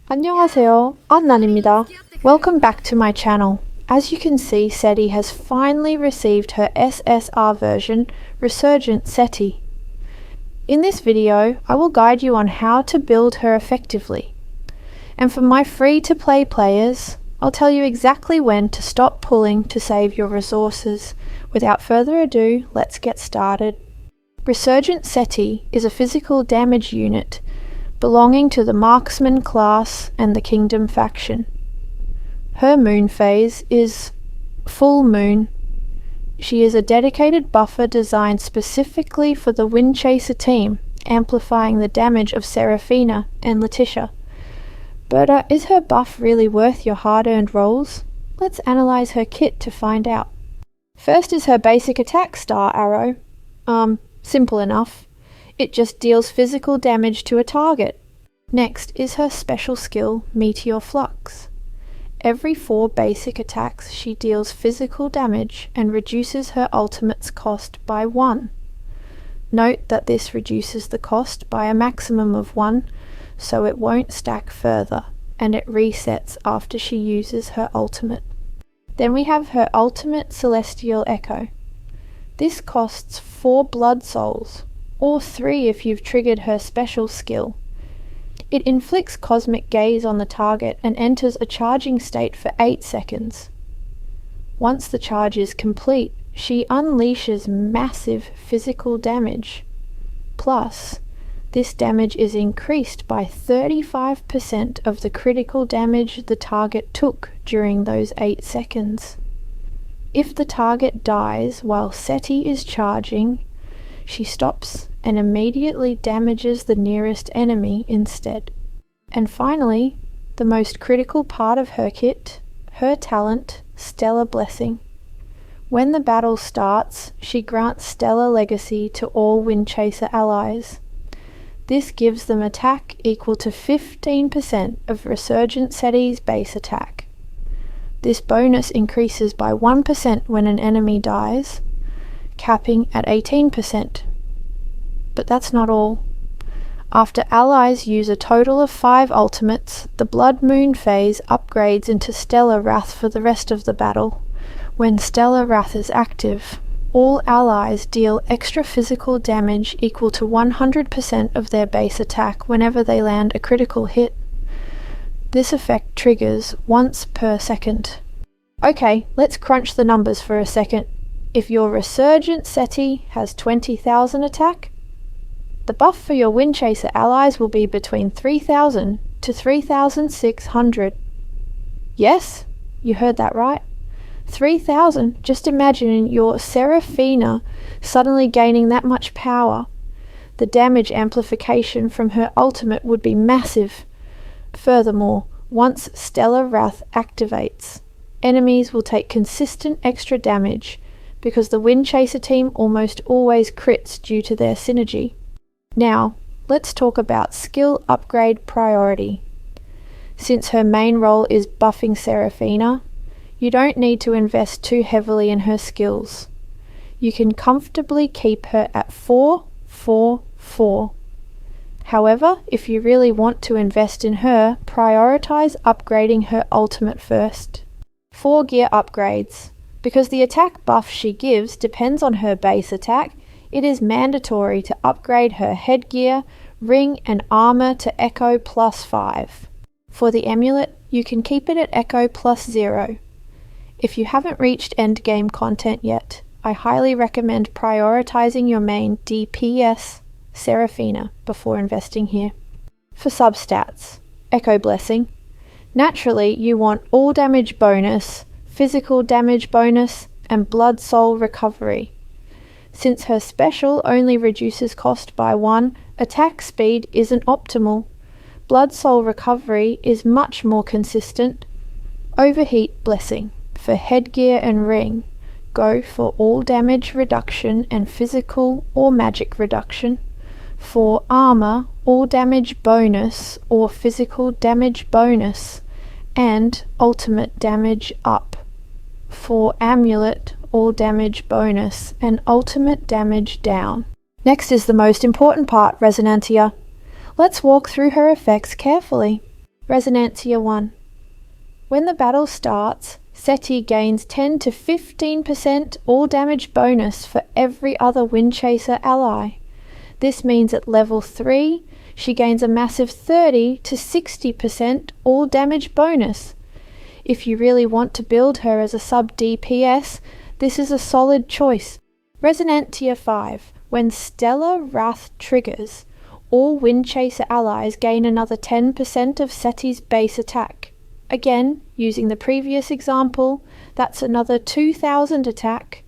안녕하세요, AnAn입니다. Welcome back to my channel. As you can see, Setti has finally received her SSR version, Resurgent Setti. In this video, I will guide you on how to build her effectively. And for my free-to-play players, I'll tell you exactly when to stop pulling to save your resources. Without further ado, let's get started. Resurgent Setti is a physical damage unit belonging to the Marksman class and the Kingdom faction. Her moon phase is full moon. She is a dedicated buffer designed specifically for the Windchaser team, amplifying the damage of Seraphina and Letitia. But is her buff really worth your hard-earned rolls? Let's analyze her kit to find out. First is her basic attack star arrow. Simple enough. It just deals physical damage to a target. Next is her special skill, Meteor Flux. Every 4 basic attacks she deals physical damage and reduces her ultimate's cost by 1. Note that this reduces the cost by a maximum of 1, so it won't stack further, and it resets after she uses her ultimate. Then we have her ultimate Celestial Echo. This costs 4 blood souls, or 3 if you've triggered her special skill. It inflicts cosmic gaze on the target and enters a charging state for 8 seconds. Once the charge is complete, she unleashes massive physical damage. Plus, this damage is increased by 35% of the critical damage the target took during those 8 seconds. If the target dies while Setti is charging, she stops and immediately damages the nearest enemy instead. And finally, the most critical part of her kit, her talent, Stellar Blessing. When the battle starts, she grants Stellar Legacy to all Windchaser allies. This gives them attack equal to 15% of Resurgent Setti's base attack. This bonus increases by 1% when an enemy dies, capping at 18%. But that's not all. After allies use a total of 5 ultimates, the Blood Moon phase upgrades into Stellar Wrath for the rest of the battle. When Stellar Wrath is active, all allies deal extra physical damage equal to 100% of their base attack whenever they land a critical hit. This effect triggers once per second. Okay, let's crunch the numbers for a second. If your Resurgent Setti has 20,000 attack, the buff for your Windchaser allies will be between 3,000 to 3,600. Yes, you heard that right. 3,000. Just imagine your Seraphina suddenly gaining that much power. The damage amplification from her ultimate would be massive. Furthermore, once Stellar Wrath activates, enemies will take consistent extra damage because the Windchaser team almost always crits due to their synergy. Now, let's talk about skill upgrade priority. Since her main role is buffing Seraphina, you don't need to invest too heavily in her skills. You can comfortably keep her at 4, 4, 4. However, if you really want to invest in her, prioritize upgrading her ultimate first. 4 gear upgrades. Because the attack buff she gives depends on her base attack, it is mandatory to upgrade her headgear, ring and armor to Echo plus 5. For the amulet, you can keep it at Echo plus 0. If you haven't reached endgame content yet, I highly recommend prioritizing your main DPS, Seraphina, before investing here. For substats, Echo Blessing. Naturally, you want all damage bonus, physical damage bonus, and blood soul recovery. Since her special only reduces cost by 1, attack speed isn't optimal. Blood soul recovery is much more consistent. Overheat Blessing. For headgear and ring, go for all damage reduction and physical or magic reduction. For armor, all damage bonus or physical damage bonus, and ultimate damage up. For amulet, all damage bonus and ultimate damage down. Next is the most important part, Resonantia. Let's walk through her effects carefully. Resonantia 1. When the battle starts, Setti gains 10 to 15% all damage bonus for every other Windchaser ally. This means at level 3, she gains a massive 30 to 60% all damage bonus. If you really want to build her as a sub DPS, this is a solid choice. Resonantia 5. When Stellar Wrath triggers, all Windchaser allies gain another 10% of Setti's base attack. Again, using the previous example, that's another 2000 attack.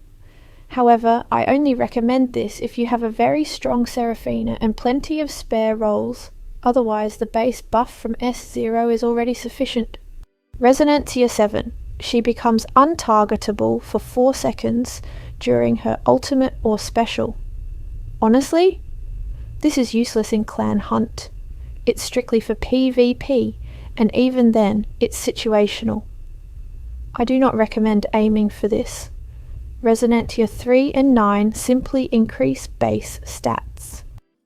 However, I only recommend this if you have a very strong Seraphina and plenty of spare rolls. Otherwise, the base buff from S0 is already sufficient. Resonantia 7. She becomes untargetable for 4 seconds during her ultimate or special. Honestly, this is useless in Clan Hunt. It's strictly for PvP, and even then, it's situational. I do not recommend aiming for this. Resonantia 3 and 9 simply increase base stats.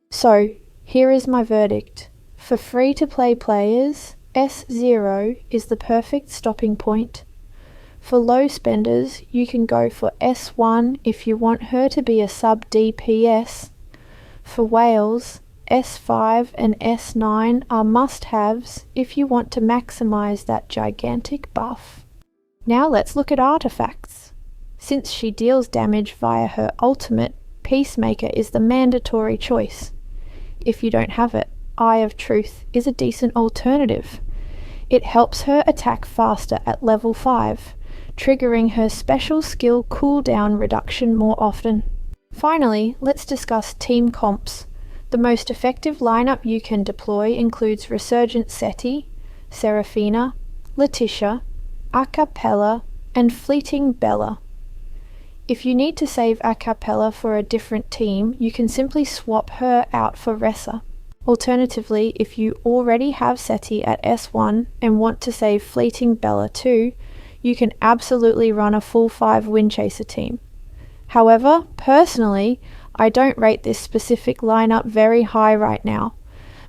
So, here is my verdict. For free-to-play players, S0 is the perfect stopping point. For low spenders, you can go for S1 if you want her to be a sub DPS. For whales, S5 and S9 are must-haves if you want to maximize that gigantic buff. Now let's look at artifacts. Since she deals damage via her ultimate, Peacemaker is the mandatory choice. If you don't have it, Eye of Truth is a decent alternative. It helps her attack faster at level 5, triggering her special skill cooldown reduction more often. Finally, let's discuss team comps. The most effective lineup you can deploy includes Resurgent Setti, Seraphina, Letitia, Acapella, and Fleeting Bella. If you need to save Acapella for a different team, you can simply swap her out for Ressa. Alternatively, if you already have Setti at S1 and want to save Fleeting Bella too, you can absolutely run a full 5 Windchaser team. However, personally, I don't rate this specific lineup very high right now,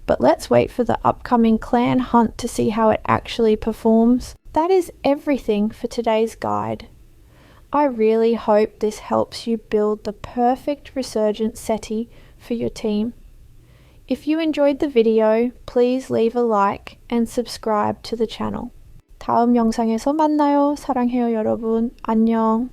but let's wait for the upcoming Clan Hunt to see how it actually performs. That is everything for today's guide. I really hope this helps you build the perfect Resurgent Setti for your team. If you enjoyed the video, please leave a like and subscribe to the channel. 다음 영상에서 만나요. 사랑해요 여러분. 안녕.